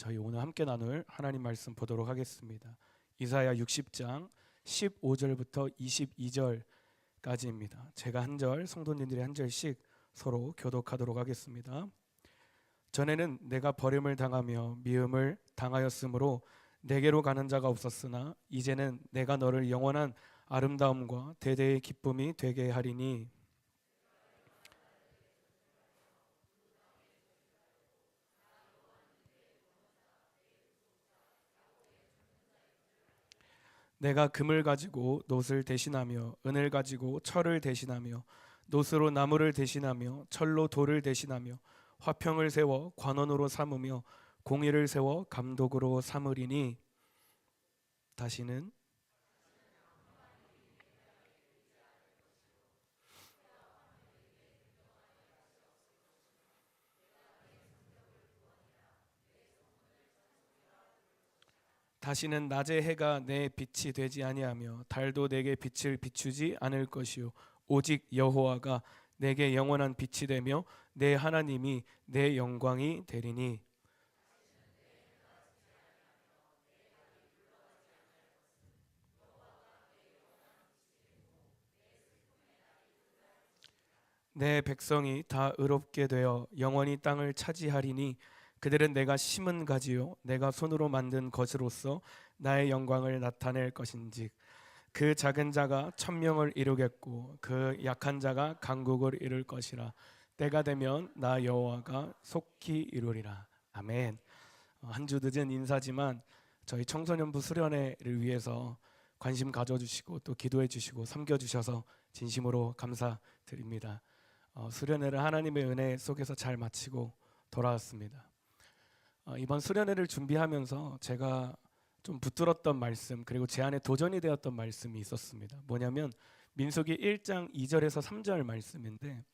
저희 오늘 함께 나눌 하나님 말씀 보도록 하겠습니다. 이사야 60장 15절부터 22절까지입니다. 제가 한 절, 성도님들이 한 절씩 서로 교독하도록 하겠습니다. 전에는 내가 버림을 당하며 미움을 당하였으므로 내게로 가는 자가 없었으나 이제는 내가 너를 영원한 아름다움과 대대의 기쁨이 되게 하리니 내가 금을 가지고 놋을 대신하며 은을 가지고 철을 대신하며 놋으로 나무를 대신하며 철로 돌을 대신하며 화평을 세워 관원으로 삼으며 공의를 세워 감독으로 삼으리니 다시는 낮의 해가 내 빛이 되지 아니하며 달도 내게 빛을 비추지 않을 것이요 오직 여호와가 내게 영원한 빛이 되며 내 하나님이 내 영광이 되리니 내 백성이 다 의롭게 되어 영원히 땅을 차지하리니 그들은 내가 심은 가지요 내가 손으로 만든 것으로서 나의 영광을 나타낼 것인즉 그 작은 자가 천명을 이루겠고 그 약한 자가 강국을 이룰 것이라 때가 되면 나 여호와가 속히 이루리라. 아멘. 한 주 늦은 인사지만 저희 청소년부 수련회를 위해서 관심 가져주시고 또 기도해 주시고 섬겨주셔서 진심으로 감사드립니다. 수련회를 하나님의 은혜 속에서 잘 마치고 돌아왔습니다. 이번 수련회를 준비하면서 제가 좀 붙들었던 말씀 그리고 제 안에 도전이 되었던 말씀이 있었습니다. 뭐냐면 민수기 1장 2절에서 3절 말씀인데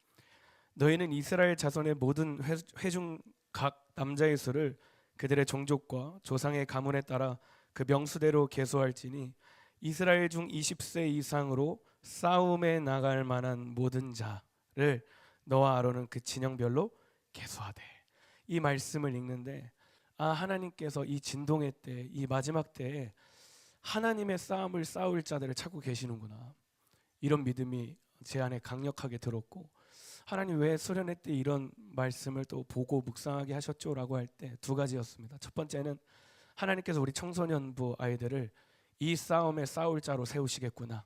너희는 이스라엘 자손의 모든 회중 각 남자의 수를 그들의 종족과 조상의 가문에 따라 그 명수대로 계수할지니 이스라엘 중 20세 이상으로 싸움에 나갈 만한 모든 자를 너와 아론은 그 진영별로 계수하되. 이 말씀을 읽는데 하나님께서 이 진동의 때, 이 마지막 때에 하나님의 싸움을 싸울 자들을 찾고 계시는구나. 이런 믿음이 제 안에 강력하게 들었고 하나님 왜 수련회 때 이런 말씀을 또 보고 묵상하게 하셨죠? 라고 할 때 두 가지였습니다. 첫 번째는 하나님께서 우리 청소년부 아이들을 이 싸움에 싸울 자로 세우시겠구나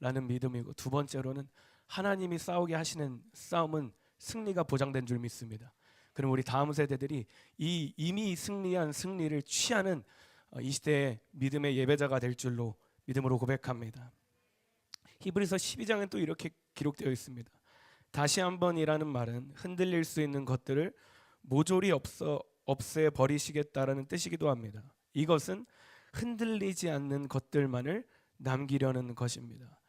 라는 믿음이고 두 번째로는 하나님이 싸우게 하시는 싸움은 승리가 보장된 줄 믿습니다. 그럼 우리 다음 세대들이 이 이미 승리한 승리를 취하는 이 시대의 믿음의 예배자가 될 줄로 믿음으로 고백합니다. 히브리서 12장엔 또 이렇게 기록되어 있습니다. 다시 한번이라는 말은 흔들릴 수 있는 것들을 모조리 없애 버리시겠다라는 뜻이기도 합니다. 이것은 흔들리지 않는 것들만을 남기려는 것입니다.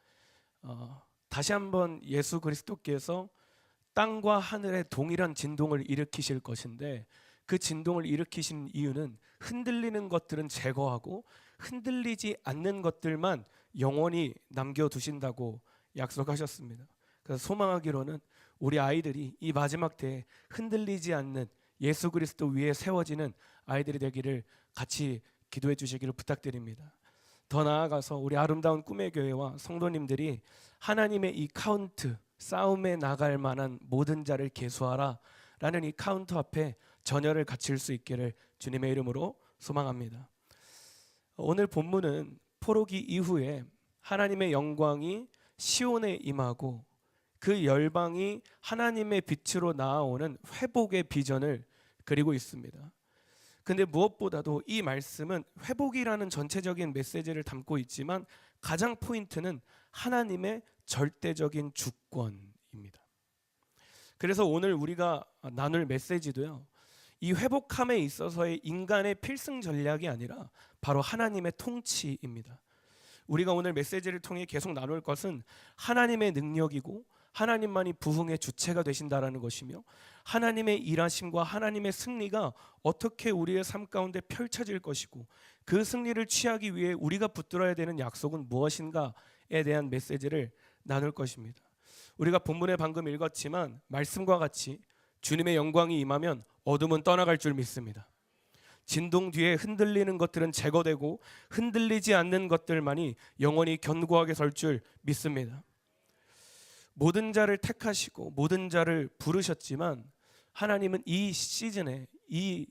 다시 한번 예수 그리스도께서 땅과 하늘의 동일한 진동을 일으키실 것인데 그 진동을 일으키신 이유는 흔들리는 것들은 제거하고 흔들리지 않는 것들만 영원히 남겨두신다고 약속하셨습니다. 그래서 소망하기로는 우리 아이들이 이 마지막 때에 흔들리지 않는 예수 그리스도 위에 세워지는 아이들이 되기를 같이 기도해 주시기를 부탁드립니다. 더 나아가서 우리 아름다운 꿈의 교회와 성도님들이 하나님의 이 카운트 싸움에 나갈 만한 모든 자를 계수하라 라는 이 카운트 앞에 전열을 갖출 수 있기를 주님의 이름으로 소망합니다. 오늘 본문은 포로기 이후에 하나님의 영광이 시온에 임하고 그 열방이 하나님의 빛으로 나아오는 회복의 비전을 그리고 있습니다. 근데 무엇보다도 이 말씀은 회복이라는 전체적인 메시지를 담고 있지만 가장 포인트는 하나님의 절대적인 주권입니다. 그래서 오늘 우리가 나눌 메시지도요, 이 회복함에 있어서의 인간의 필승 전략이 아니라 바로 하나님의 통치입니다. 우리가 오늘 메시지를 통해 계속 나눌 것은 하나님의 능력이고 하나님만이 부흥의 주체가 되신다라는 것이며 하나님의 일하심과 하나님의 승리가 어떻게 우리의 삶 가운데 펼쳐질 것이고 그 승리를 취하기 위해 우리가 붙들어야 되는 약속은 무엇인가에 대한 메시지를 나눌 것입니다. 우리가 본문에 방금 읽었지만 말씀과 같이 주님의 영광이 임하면 어둠은 떠나갈 줄 믿습니다. 진동 뒤에 흔들리는 것들은 제거되고 흔들리지 않는 것들만이 영원히 견고하게 설 줄 믿습니다. 모든 자를 택하시고 모든 자를 부르셨지만 하나님은 이 시즌에, 이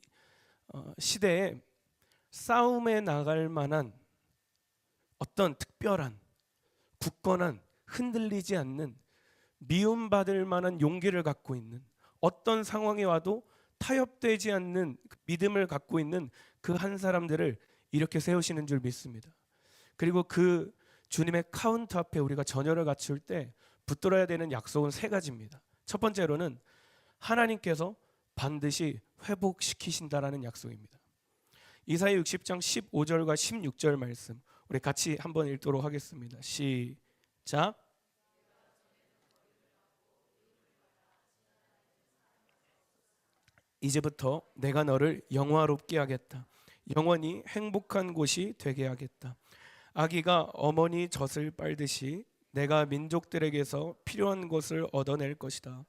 시대에 싸움에 나갈 만한 어떤 특별한, 굳건한, 흔들리지 않는, 미움받을 만한 용기를 갖고 있는, 어떤 상황이 와도 타협되지 않는 믿음을 갖고 있는 그 한 사람들을 이렇게 세우시는 줄 믿습니다. 그리고 그 주님의 카운트 앞에 우리가 전열을 갖출 때 붙들어야 되는 약속은 세 가지입니다. 첫 번째로는 하나님께서 반드시 회복시키신다라는 약속입니다. 이사야 60장 15절과 16절 말씀 우리 같이 한번 읽도록 하겠습니다. 시작. 이제부터 내가 너를 영화롭게 하겠다. 영원히 행복한 곳이 되게 하겠다. 아기가 어머니 젖을 빨듯이 내가 민족들에게서 필요한 것을 얻어낼 것이다.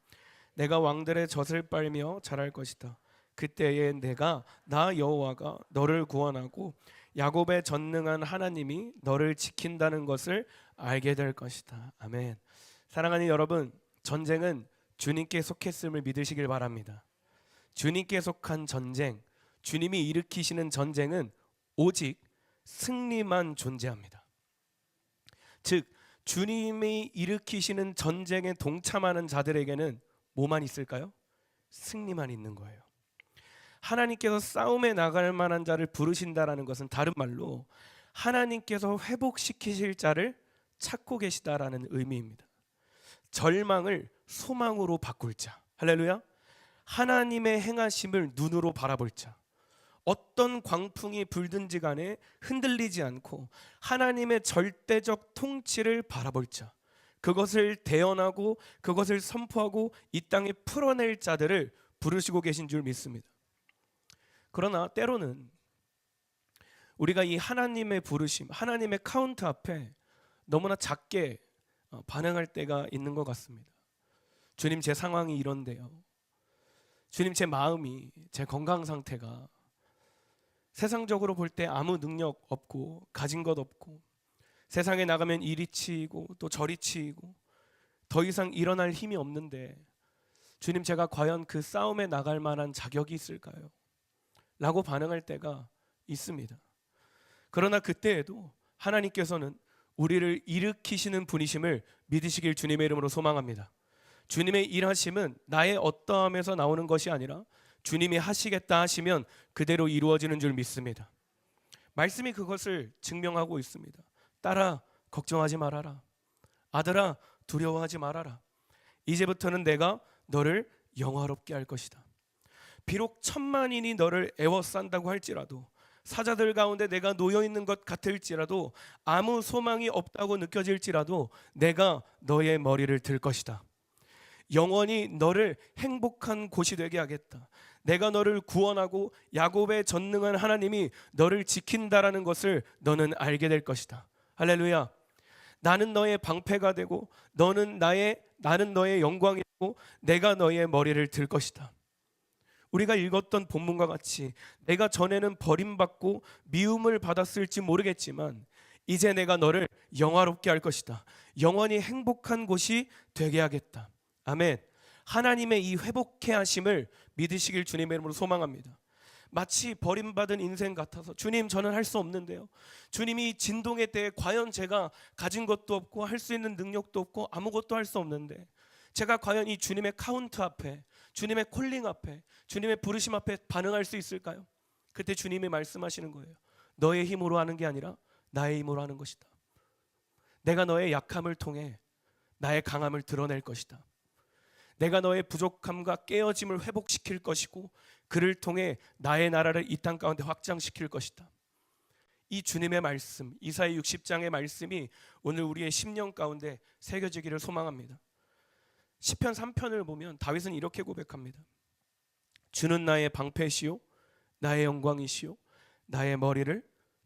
내가 왕들의 젖을 빨며 자랄 것이다. 그때에 내가 나 여호와가 너를 구원하고 야곱의 전능한 하나님이 너를 지킨다는 것을 알게 될 것이다. 아멘. 사랑하는 여러분, 전쟁은 주님께 속했음을 믿으시길 바랍니다. 주님께 속한 전쟁, 주님이 일으키시는 전쟁은 오직 승리만 존재합니다. 즉 주님이 일으키시는 전쟁에 동참하는 자들에게는 뭐만 있을까요? 승리만 있는 거예요. 하나님께서 싸움에 나갈 만한 자를 부르신다라는 것은 다른 말로 하나님께서 회복시키실 자를 찾고 계시다라는 의미입니다. 절망을 소망으로 바꿀 자, 할렐루야. 하나님의 행하심을 눈으로 바라볼 자, 어떤 광풍이 불든지 간에 흔들리지 않고 하나님의 절대적 통치를 바라볼 자, 그것을 대언하고 그것을 선포하고 이 땅에 풀어낼 자들을 부르시고 계신 줄 믿습니다. 그러나 때로는 우리가 이 하나님의 부르심, 하나님의 카운트 앞에 너무나 작게 반응할 때가 있는 것 같습니다. 주님, 제 상황이 이런데요. 주님, 제 마음이, 제 건강 상태가 세상적으로 볼 때 아무 능력 없고 가진 것 없고 세상에 나가면 이리 치이고 또 저리 치이고 더 이상 일어날 힘이 없는데 주님, 제가 과연 그 싸움에 나갈 만한 자격이 있을까요? 라고 반응할 때가 있습니다. 그러나 그때에도 하나님께서는 우리를 일으키시는 분이심을 믿으시길 주님의 이름으로 소망합니다. 주님의 일하심은 나의 어떠함에서 나오는 것이 아니라 주님이 하시겠다 하시면 그대로 이루어지는 줄 믿습니다. 말씀이 그것을 증명하고 있습니다. 딸아, 걱정하지 말아라. 아들아, 두려워하지 말아라. 이제부터는 내가 너를 영화롭게 할 것이다. 비록 천만인이 너를 애워싼다고 할지라도, 사자들 가운데 내가 놓여있는 것 같을지라도, 아무 소망이 없다고 느껴질지라도 내가 너의 머리를 들 것이다. 영원히 너를 행복한 곳이 되게 하겠다. 내가 너를 구원하고 야곱의 전능한 하나님이 너를 지킨다라는 것을 너는 알게 될 것이다. 할렐루야. 나는 너의 방패가 되고 나는 너의 영광이고 내가 너의 머리를 들 것이다. 우리가 읽었던 본문과 같이 내가 전에는 버림받고 미움을 받았을지 모르겠지만 이제 내가 너를 영화롭게 할 것이다. 영원히 행복한 곳이 되게 하겠다. 아멘. 하나님의 이 회복케 하심을 믿으시길 주님의 이름으로 소망합니다. 마치 버림받은 인생 같아서 주님, 저는 할 수 없는데요. 주님이 진동의 때에 과연 제가 가진 것도 없고 할 수 있는 능력도 없고 아무것도 할 수 없는데 제가 과연 이 주님의 카운트 앞에, 주님의 콜링 앞에, 주님의 부르심 앞에 반응할 수 있을까요? 그때 주님이 말씀하시는 거예요. 너의 힘으로 하는 게 아니라 나의 힘으로 하는 것이다. 내가 너의 약함을 통해 나의 강함을 드러낼 것이다. 내가 너의 부족함과 깨어짐을 회복시킬 것이고 그를 통해 나의 나라를 이 땅 가운데 확장시킬 것이다. 이 주님의 말씀, 이사야 60장의 말씀이 오늘 우리의 심령 가운데 새겨지기를 소망합니다. 시편 3편을 보면 다윗은 이렇게 고백합니다. 주는 나의 방패시요 나의 영광이시요 나의 머리를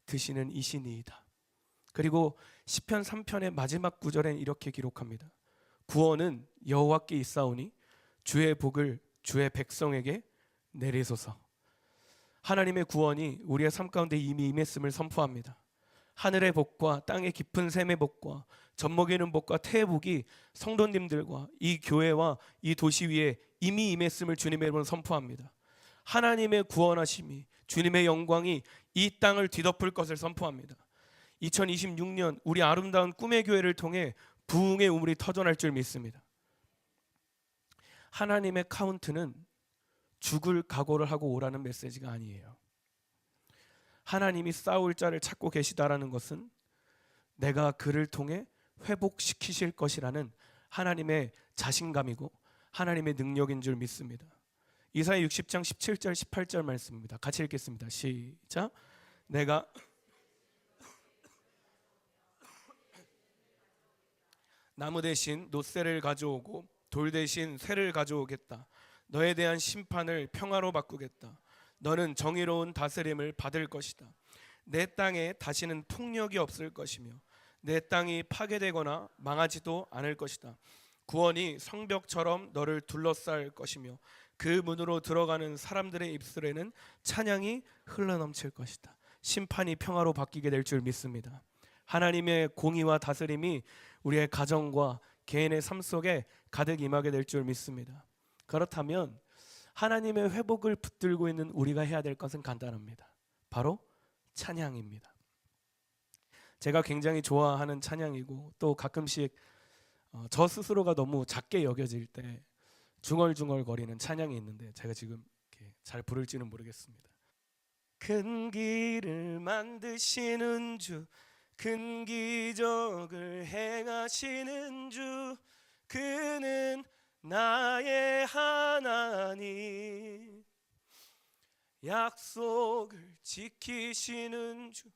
드시는 이시니이다. 그리고 시편 3편의 마지막 구절엔 이렇게 기록합니다. 구원은 여호와께 있사오니 주의 복을 주의 백성에게 내리소서. 하나님의 구원이 우리의 삶 가운데 이미 임했음을 선포합니다. 하늘의 복과 땅의 깊은 샘의 복과 젖먹이는 복과 태의 복이 성도님들과 이 교회와 이 도시 위에 이미 임했음을 주님의 이름으로 선포합니다. 하나님의 구원하심이, 주님의 영광이 이 땅을 뒤덮을 것을 선포합니다. 2026년 우리 아름다운 꿈의 교회를 통해 부흥의 우물이 터져날 줄 믿습니다. 하나님의 카운트는 죽을 각오를 하고 오라는 메시지가 아니에요. 하나님이 싸울 자를 찾고 계시다라는 것은 내가 그를 통해 회복시키실 것이라는 하나님의 자신감이고 하나님의 능력인 줄 믿습니다. 이사야 60장 17절 18절 말씀입니다. 같이 읽겠습니다. 시작. 내가 나무 대신 놋새를 가져오고 돌 대신 쇠를 가져오겠다. 너에 대한 심판을 평화로 바꾸겠다. 너는 정의로운 다스림을 받을 것이다. 내 땅에 다시는 폭력이 없을 것이며 내 땅이 파괴되거나 망하지도 않을 것이다. 구원이 성벽처럼 너를 둘러쌀 것이며 그 문으로 들어가는 사람들의 입술에는 찬양이 흘러넘칠 것이다. 심판이 평화로 바뀌게 될 줄 믿습니다. 하나님의 공의와 다스림이 우리의 가정과 개인의 삶 속에 가득 임하게 될 줄 믿습니다. 그렇다면 하나님의 회복을 붙들고 있는 우리가 해야 될 것은 간단합니다. 바로 찬양입니다. 제가 굉장히 좋아하는 찬양이고 또 가끔씩 저 스스로가 너무 작게 여겨질 때 중얼중얼 거리는 찬양이 있는데 제가 지금 잘 부를지는 모르겠습니다. 큰 길을 만드시는 주, 큰 기적을 행하시는 주, 그는 나의 하나님, 약속을 지키시는 주,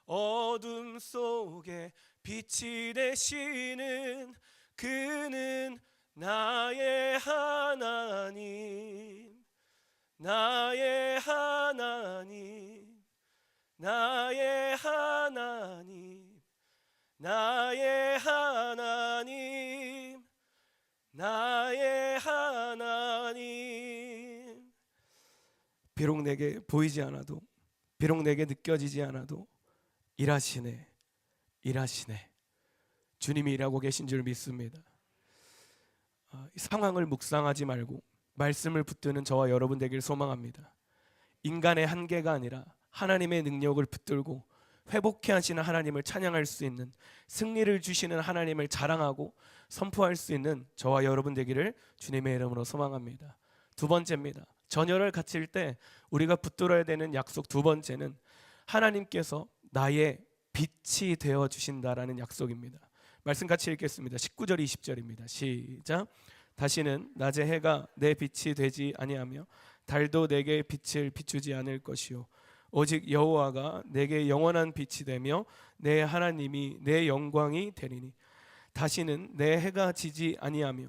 어둠 속에 빛이 되시는 그는 나의 하나님, 나의 하나님, 나의 하나님, 나의 하나님, 나의 하나님. 비록 내게 보이지 않아도, 비록 내게 느껴지지 않아도 일하시네, 일하시네. 주님이 일하고 계신 줄 믿습니다. 상황을 묵상하지 말고 말씀을 붙드는 저와 여러분 되길 소망합니다. 인간의 한계가 아니라 하나님의 능력을 붙들고 회복해 하시는 하나님을 찬양할 수 있는, 승리를 주시는 하나님을 자랑하고 선포할 수 있는 저와 여러분 되기를 주님의 이름으로 소망합니다. 두 번째입니다. 전열을 갖출 때 우리가 붙들어야 되는 약속 두 번째는 하나님께서 나의 빛이 되어 주신다라는 약속입니다. 말씀 같이 읽겠습니다. 19절 20절입니다. 시작. 다시는 낮에 해가 내 빛이 되지 아니하며 달도 내게 빛을 비추지 않을 것이요 오직 여호와가 내게 영원한 빛이 되며 내 하나님이 내 영광이 되리니 다시는 내 해가 지지 아니하며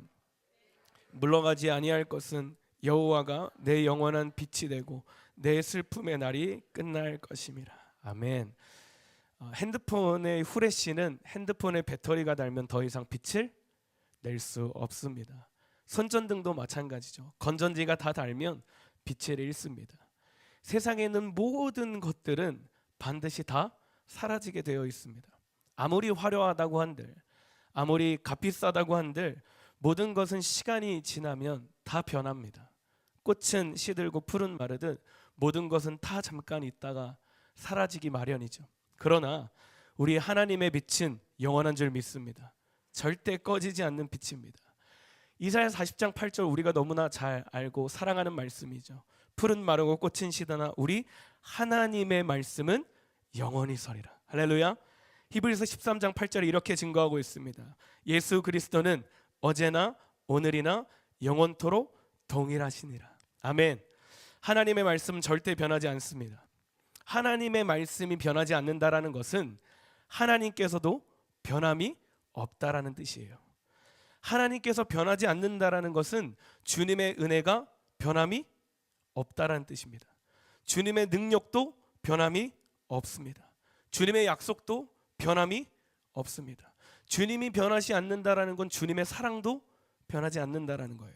물러가지 아니할 것은 여호와가 내 영원한 빛이 되고 내 슬픔의 날이 끝날 것임이라. 아멘. 핸드폰의 후레쉬는 핸드폰의 배터리가 닳으면 더 이상 빛을 낼 수 없습니다. 손전등도 마찬가지죠. 건전지가 다 닳으면 빛을 잃습니다. 세상에 있는 모든 것들은 반드시 다 사라지게 되어 있습니다. 아무리 화려하다고 한들, 아무리 값비싸다고 한들 모든 것은 시간이 지나면 다 변합니다. 꽃은 시들고 풀은 마르듯 모든 것은 다 잠깐 있다가 사라지기 마련이죠. 그러나 우리 하나님의 빛은 영원한 줄 믿습니다. 절대 꺼지지 않는 빛입니다. 이사야 40장 8절 우리가 너무나 잘 알고 사랑하는 말씀이죠. 풀은 마르고 꽃은 시드나 우리 하나님의 말씀은 영원히 서리라. 할렐루야. 히브리서 13장 8절에 이렇게 증거하고 있습니다. 예수 그리스도는 어제나 오늘이나 영원토록 동일하시니라. 아멘. 하나님의 말씀은 절대 변하지 않습니다. 하나님의 말씀이 변하지 않는다라는 것은 하나님께서도 변함이 없다라는 뜻이에요. 하나님께서 변하지 않는다라는 것은 주님의 은혜가 변함이 없다라는 뜻입니다. 주님의 능력도 변함이 없습니다. 주님의 약속도 변함이 없습니다. 주님이 변하지 않는다라는 건 주님의 사랑도 변하지 않는다라는 거예요.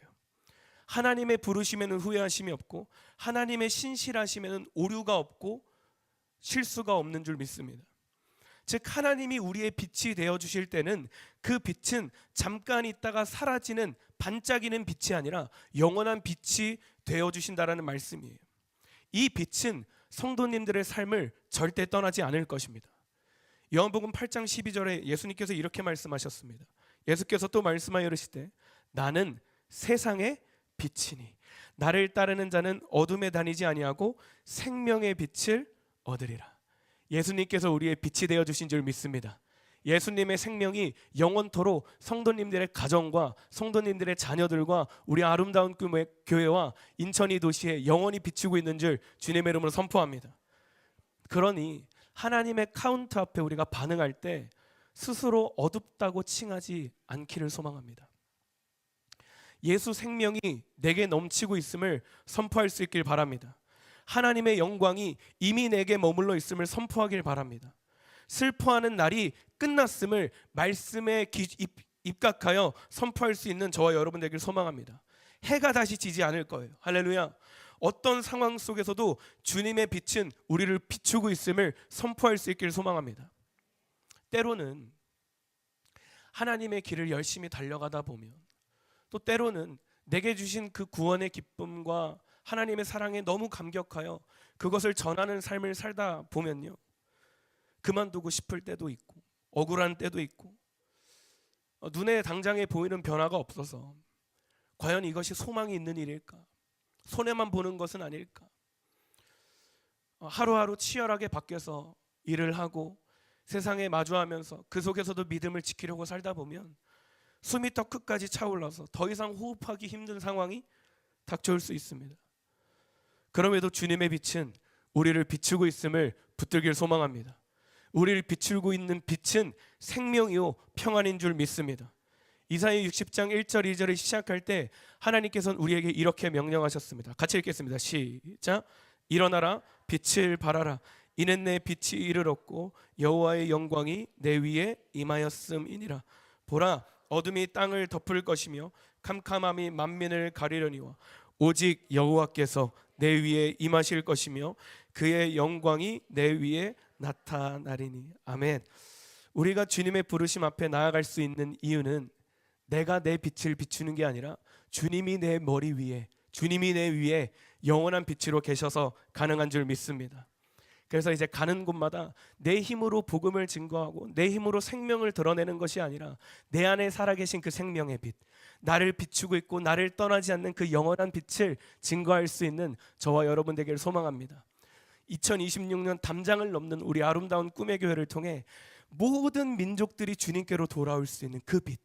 하나님의 부르심에는 후회하심이 없고 하나님의 신실하심에는 오류가 없고 실수가 없는 줄 믿습니다. 즉 하나님이 우리의 빛이 되어 주실 때는 그 빛은 잠깐 있다가 사라지는 반짝이는 빛이 아니라 영원한 빛이 되어 주신다라는 말씀이에요. 이 빛은 성도님들의 삶을 절대 떠나지 않을 것입니다. 요한복음 8장 12절에 예수님께서 이렇게 말씀하셨습니다. 예수께서 또 말씀하여 이르시되 나는 세상의 빛이니 나를 따르는 자는 어둠에 다니지 아니하고 생명의 빛을 얻으리라. 예수님께서 우리의 빛이 되어 주신 줄 믿습니다. 예수님의 생명이 영원토록 성도님들의 가정과 성도님들의 자녀들과 우리 아름다운 교회와 인천이 도시에 영원히 비추고 있는 줄 주님의 이름으로 선포합니다. 그러니 하나님의 카운트 앞에 우리가 반응할 때 스스로 어둡다고 칭하지 않기를 소망합니다. 예수 생명이 내게 넘치고 있음을 선포할 수 있길 바랍니다. 하나님의 영광이 이미 내게 머물러 있음을 선포하길 바랍니다. 슬퍼하는 날이 끝났음을 말씀에 입각하여 선포할 수 있는 저와 여러분 되길 소망합니다. 해가 다시 지지 않을 거예요. 할렐루야. 어떤 상황 속에서도 주님의 빛은 우리를 비추고 있음을 선포할 수 있길 소망합니다. 때로는 하나님의 길을 열심히 달려가다 보면 또 때로는 내게 주신 그 구원의 기쁨과 하나님의 사랑에 너무 감격하여 그것을 전하는 삶을 살다 보면요, 그만두고 싶을 때도 있고 억울한 때도 있고 눈에 당장에 보이는 변화가 없어서 과연 이것이 소망이 있는 일일까? 손해만 보는 것은 아닐까? 하루하루 치열하게 밖에서 일을 하고 세상에 마주하면서 그 속에서도 믿음을 지키려고 살다 보면 숨이 턱 끝까지 차올라서 더 이상 호흡하기 힘든 상황이 닥쳐올 수 있습니다. 그럼에도 주님의 빛은 우리를 비추고 있음을 붙들길 소망합니다. 우리를 비추고 있는 빛은 생명이요 평안인 줄 믿습니다. 이사야 60장 1절 2절을 시작할 때 하나님께서는 우리에게 이렇게 명령하셨습니다. 같이 읽겠습니다. 시작. 일어나라 빛을 발하라. 이는 내 빛이 이르렀고 여호와의 영광이 내 위에 임하였음이니라. 보라 어둠이 땅을 덮을 것이며 캄캄함이 만민을 가리려니와 오직 여호와께서 내 위에 임하실 것이며 그의 영광이 내 위에 나타나리니. 아멘. 우리가 주님의 부르심 앞에 나아갈 수 있는 이유는 내가 내 빛을 비추는 게 아니라 주님이 내 머리 위에, 주님이 내 위에 영원한 빛으로 계셔서 가능한 줄 믿습니다. 그래서 이제 가는 곳마다 내 힘으로 복음을 증거하고 내 힘으로 생명을 드러내는 것이 아니라 내 안에 살아계신 그 생명의 빛, 나를 비추고 있고 나를 떠나지 않는 그 영원한 빛을 증거할 수 있는 저와 여러분 되기를 소망합니다. 2026년 담장을 넘는 우리 아름다운 꿈의 교회를 통해 모든 민족들이 주님께로 돌아올 수 있는 그 빛,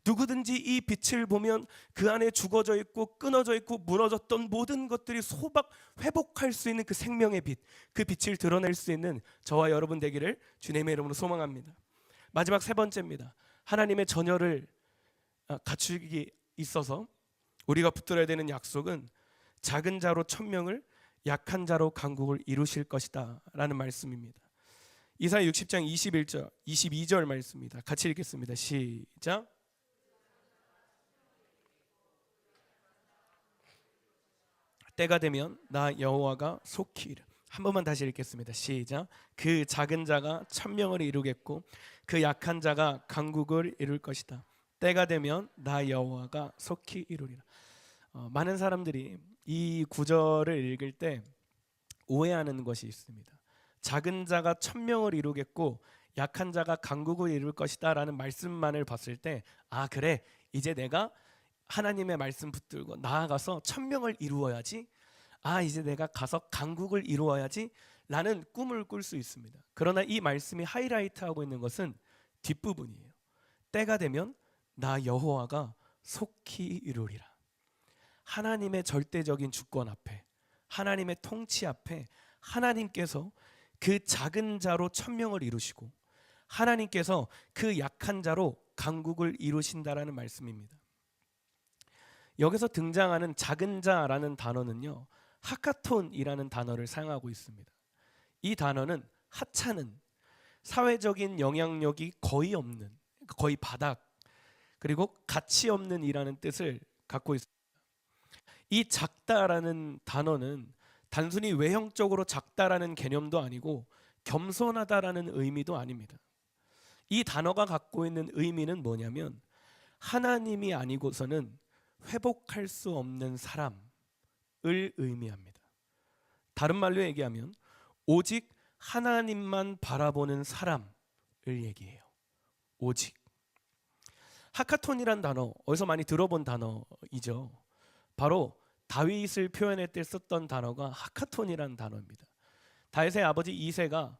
누구든지 이 빛을 보면 그 안에 죽어져 있고 끊어져 있고 무너졌던 모든 것들이 소박 회복할 수 있는 그 생명의 빛, 그 빛을 드러낼 수 있는 저와 여러분 되기를 주님의 이름으로 소망합니다. 마지막 세 번째입니다. 하나님의 전열을 갖추기 있어서 우리가 붙들어야 되는 약속은 작은 자로 천명을 약한 자로 강국을 이루실 것이다 라는 말씀입니다. 이사야 60장 21절 22절 말씀입니다. 같이 읽겠습니다. 시작. 때가 되면 나 여호와가 속히 이르. 한 번만 다시 읽겠습니다. 시작. 그 작은 자가 천명을 이루겠고 그 약한 자가 강국을 이룰 것이다. 때가 되면 나 여호와가 속히 이루리라. 많은 사람들이 이 구절을 읽을 때 오해하는 것이 있습니다. 작은 자가 천명을 이루겠고 약한 자가 강국을 이룰 것이다 라는 말씀만을 봤을 때 그래 이제 내가 하나님의 말씀 붙들고 나아가서 천명을 이루어야지, 이제 내가 가서 강국을 이루어야지 라는 꿈을 꿀 수 있습니다. 그러나 이 말씀이 하이라이트하고 있는 것은 뒷부분이에요. 때가 되면 나 여호와가 속히 이루리라. 하나님의 절대적인 주권 앞에, 하나님의 통치 앞에 하나님께서 그 작은 자로 천명을 이루시고 하나님께서 그 약한 자로 강국을 이루신다라는 말씀입니다. 여기서 등장하는 작은 자라는 단어는요, 하카톤이라는 단어를 사용하고 있습니다. 이 단어는 하찮은, 사회적인 영향력이 거의 없는, 거의 바닥, 그리고 가치 없는 이라는 뜻을 갖고 있습니다. 이 작다라는 단어는 단순히 외형적으로 작다라는 개념도 아니고 겸손하다라는 의미도 아닙니다. 이 단어가 갖고 있는 의미는 뭐냐면 하나님이 아니고서는 회복할 수 없는 사람을 의미합니다. 다른 말로 얘기하면 오직 하나님만 바라보는 사람을 얘기해요. 오직. 하카톤이란 단어 어디서 많이 들어본 단어이죠. 바로 다윗을 표현할 때 썼던 단어가 하카톤이란 단어입니다. 다윗의 아버지 이새가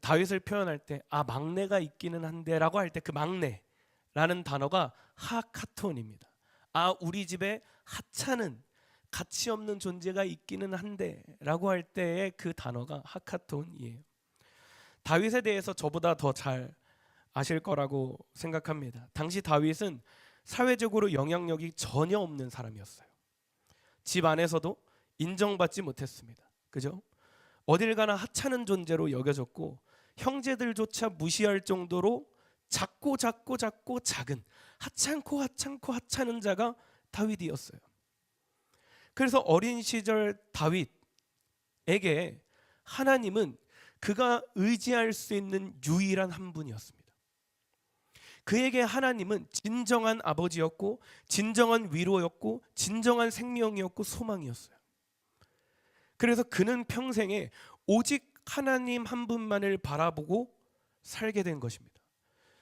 다윗을 표현할 때 막내가 있기는 한데 라고 할 때 그 막내라는 단어가 하카톤입니다. 우리 집에 하찮은 가치 없는 존재가 있기는 한데 라고 할 때의 그 단어가 하카톤이에요. 다윗에 대해서 저보다 더 잘 아실 거라고 생각합니다. 당시 다윗은 사회적으로 영향력이 전혀 없는 사람이었어요. 집 안에서도 인정받지 못했습니다. 그죠? 어딜 가나 하찮은 존재로 여겨졌고 형제들조차 무시할 정도로 작고 작은 하찮고 하찮은 자가 다윗이었어요. 그래서 어린 시절 다윗에게 하나님은 그가 의지할 수 있는 유일한 한 분이었습니다. 그에게 하나님은 진정한 아버지였고 진정한 위로였고 진정한 생명이었고 소망이었어요. 그래서 그는 평생에 오직 하나님 한 분만을 바라보고 살게 된 것입니다.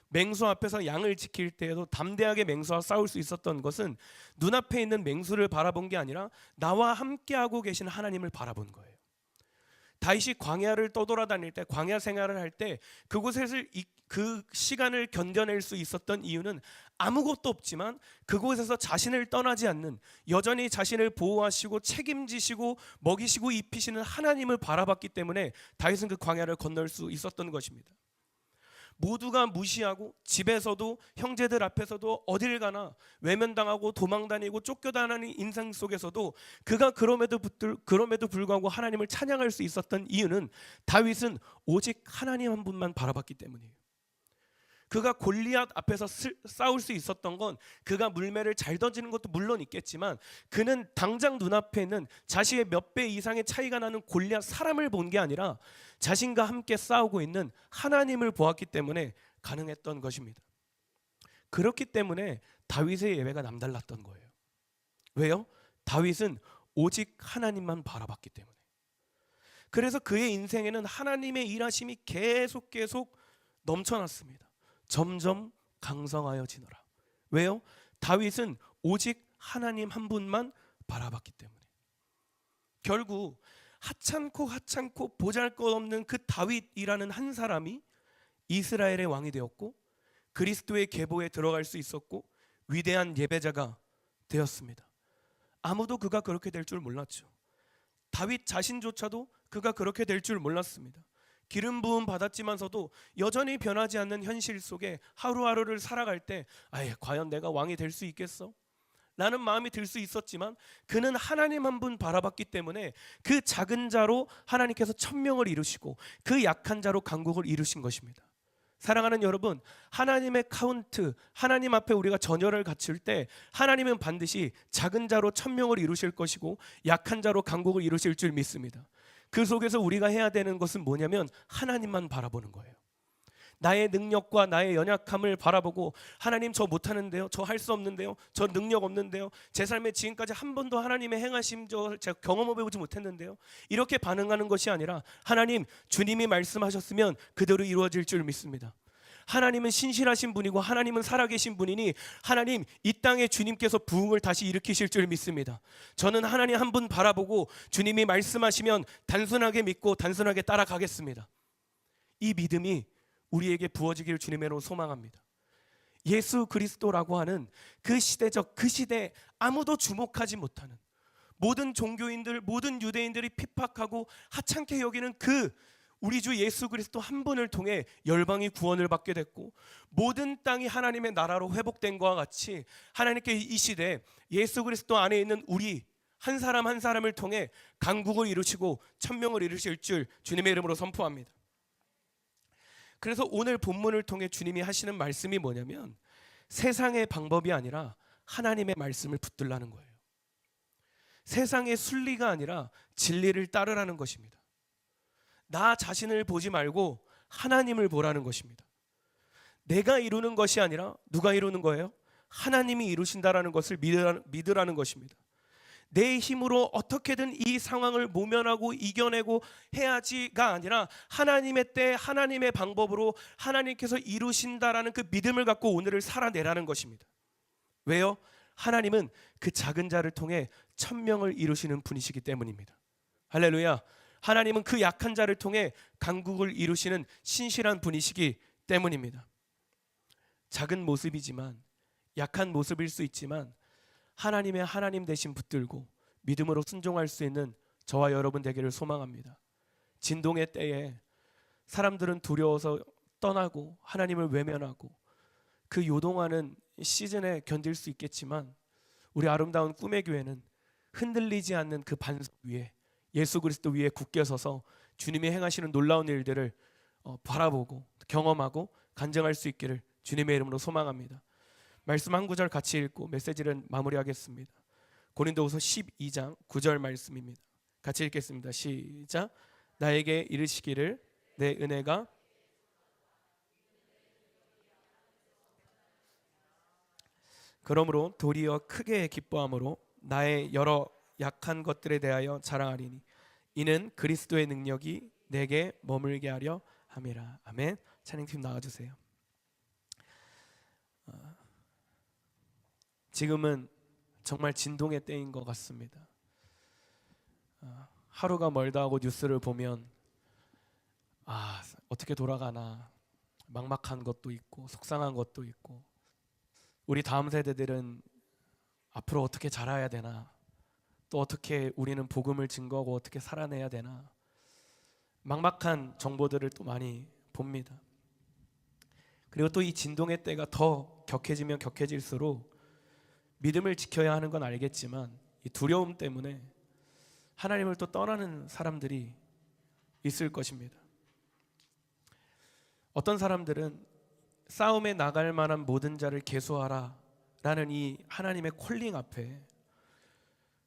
맹수 앞에서 양을 지킬 때에도 담대하게 맹수와 싸울 수 있었던 것은 눈앞에 있는 맹수를 바라본 게 아니라 나와 함께하고 계신 하나님을 바라본 거예요. 다윗이 광야를 떠돌아다닐 때, 광야 생활을 할 때 그곳에서 그 시간을 견뎌낼 수 있었던 이유는 아무것도 없지만 그곳에서 자신을 떠나지 않는, 여전히 자신을 보호하시고 책임지시고 먹이시고 입히시는 하나님을 바라봤기 때문에 다윗은 그 광야를 건널 수 있었던 것입니다. 모두가 무시하고 집에서도 형제들 앞에서도 어딜 가나 외면당하고 도망다니고 쫓겨다니는 인생 속에서도 그가 그럼에도 불구하고 하나님을 찬양할 수 있었던 이유는 다윗은 오직 하나님 한 분만 바라봤기 때문이에요. 그가 골리앗 앞에서 싸울 수 있었던 건 그가 물매를 잘 던지는 것도 물론 있겠지만 그는 당장 눈앞에 있는 자신의 몇 배 이상의 차이가 나는 골리앗 사람을 본 게 아니라 자신과 함께 싸우고 있는 하나님을 보았기 때문에 가능했던 것입니다. 그렇기 때문에 다윗의 예배가 남달랐던 거예요. 왜요? 다윗은 오직 하나님만 바라봤기 때문에. 그래서 그의 인생에는 하나님의 일하심이 계속 넘쳐났습니다. 점점 강성하여지노라. 왜요? 다윗은 오직 하나님 한 분만 바라봤기 때문에. 결국 하찮고 보잘것없는 그 다윗이라는 한 사람이 이스라엘의 왕이 되었고 그리스도의 계보에 들어갈 수 있었고 위대한 예배자가 되었습니다. 아무도 그가 그렇게 될 줄 몰랐죠. 다윗 자신조차도 그가 그렇게 될 줄 몰랐습니다. 기름 부음 받았지만서도 여전히 변하지 않는 현실 속에 하루하루를 살아갈 때 과연 내가 왕이 될 수 있겠어? 라는 마음이 들 수 있었지만 그는 하나님 한 분 바라봤기 때문에 그 작은 자로 하나님께서 천명을 이루시고 그 약한 자로 강국을 이루신 것입니다. 사랑하는 여러분, 하나님의 카운트, 하나님 앞에 우리가 전열을 갖출 때 하나님은 반드시 작은 자로 천명을 이루실 것이고 약한 자로 강국을 이루실 줄 믿습니다. 그 속에서 우리가 해야 되는 것은 뭐냐면 하나님만 바라보는 거예요. 나의 능력과 나의 연약함을 바라보고 하나님 저 못하는데요, 저 할 수 없는데요, 저 능력 없는데요, 제 삶에 지금까지 한 번도 하나님의 행하심 제가 경험해보지 못했는데요, 이렇게 반응하는 것이 아니라 하나님, 주님이 말씀하셨으면 그대로 이루어질 줄 믿습니다. 하나님은 신실하신 분이고 하나님은 살아계신 분이니 하나님, 이 땅에 주님께서 부흥을 다시 일으키실 줄 믿습니다. 저는 하나님 한 분 바라보고 주님이 말씀하시면 단순하게 믿고 단순하게 따라가겠습니다. 이 믿음이 우리에게 부어지기를 주님으로 소망합니다. 예수 그리스도라고 하는 그 시대에 아무도 주목하지 못하는, 모든 종교인들, 모든 유대인들이 핍박하고 하찮게 여기는 그 우리 주 예수 그리스도 한 분을 통해 열방이 구원을 받게 됐고 모든 땅이 하나님의 나라로 회복된 것과 같이 하나님께 이 시대에 예수 그리스도 안에 있는 우리 한 사람 한 사람을 통해 강국을 이루시고 천명을 이루실 줄 주님의 이름으로 선포합니다. 그래서 오늘 본문을 통해 주님이 하시는 말씀이 뭐냐면 세상의 방법이 아니라 하나님의 말씀을 붙들라는 거예요. 세상의 순리가 아니라 진리를 따르라는 것입니다. 나 자신을 보지 말고 하나님을 보라는 것입니다. 내가 이루는 것이 아니라 누가 이루는 거예요? 하나님이 이루신다라는 것을 믿으라는 것입니다. 내 힘으로 어떻게든 이 상황을 모면하고 이겨내고 해야지가 아니라 하나님의 때 하나님의 방법으로 하나님께서 이루신다라는 그 믿음을 갖고 오늘을 살아내라는 것입니다. 왜요? 하나님은 그 작은 자를 통해 천명을 이루시는 분이시기 때문입니다. 할렐루야. 하나님은 그 약한 자를 통해 강국을 이루시는 신실한 분이시기 때문입니다. 작은 모습이지만, 약한 모습일 수 있지만 하나님의 하나님 되신 붙들고 믿음으로 순종할 수 있는 저와 여러분 되기를 소망합니다. 진동의 때에 사람들은 두려워서 떠나고 하나님을 외면하고 그 요동하는 시즌에 견딜 수 있겠지만, 우리 아름다운 꿈의 교회는 흔들리지 않는 그 반석 위에, 예수 그리스도 위에 굳게 서서 주님이 행하시는 놀라운 일들을 바라보고 경험하고 간증할 수 있기를 주님의 이름으로 소망합니다. 말씀 한 구절 같이 읽고 메시지를 마무리하겠습니다. 고린도후서 12장 9절 말씀입니다. 같이 읽겠습니다. 시작. 나에게 이르시기를 내 은혜가 그러므로 도리어 크게 기뻐함으로 나의 여러 약한 것들에 대하여 자랑하리니 이는 그리스도의 능력이 내게 머물게 하려 함이라. 아멘. 찬양팀 나와주세요. 지금은 정말 진동의 때인 것 같습니다. 하루가 멀다 하고 뉴스를 보면 어떻게 돌아가나 막막한 것도 있고 속상한 것도 있고, 우리 다음 세대들은 앞으로 어떻게 자라야 되나, 또 어떻게 우리는 복음을 증거하고 어떻게 살아내야 되나, 막막한 정보들을 또 많이 봅니다. 그리고 또 이 진동의 때가 더 격해지면 격해질수록 믿음을 지켜야 하는 건 알겠지만 이 두려움 때문에 하나님을 또 떠나는 사람들이 있을 것입니다. 어떤 사람들은 싸움에 나갈 만한 모든 자를 계수하라 라는 이 하나님의 콜링 앞에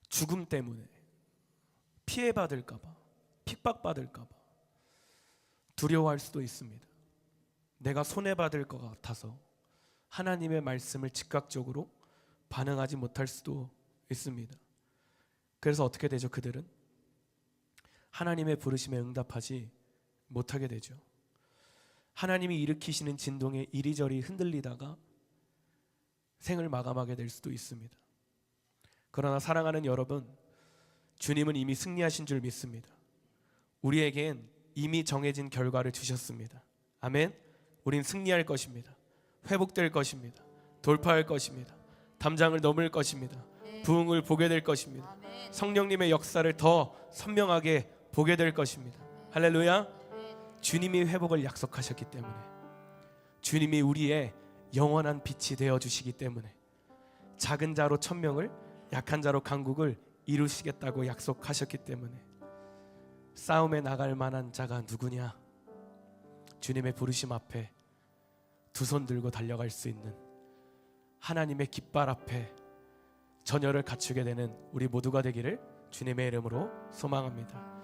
죽음 때문에, 피해받을까 봐, 핍박받을까 봐 두려워할 수도 있습니다. 내가 손해받을 것 같아서 하나님의 말씀을 즉각적으로 반응하지 못할 수도 있습니다. 그래서 어떻게 되죠? 그들은 하나님의 부르심에 응답하지 못하게 되죠. 하나님이 일으키시는 진동에 이리저리 흔들리다가 생을 마감하게 될 수도 있습니다. 그러나 사랑하는 여러분, 주님은 이미 승리하신 줄 믿습니다. 우리에겐 이미 정해진 결과를 주셨습니다. 아멘. 우린 승리할 것입니다. 회복될 것입니다. 돌파할 것입니다. 담장을 넘을 것입니다. 부흥을 보게 될 것입니다. 성령님의 역사를 더 선명하게 보게 될 것입니다. 할렐루야. 주님이 회복을 약속하셨기 때문에, 주님이 우리의 영원한 빛이 되어주시기 때문에 작은 자로 천명을, 약한 자로 강국을 이루시겠다고 약속하셨기 때문에 싸움에 나갈 만한 자가 누구냐? 주님의 부르심 앞에 두 손 들고 달려갈 수 있는, 하나님의 깃발 앞에 전열을 갖추게 되는 우리 모두가 되기를 주님의 이름으로 소망합니다.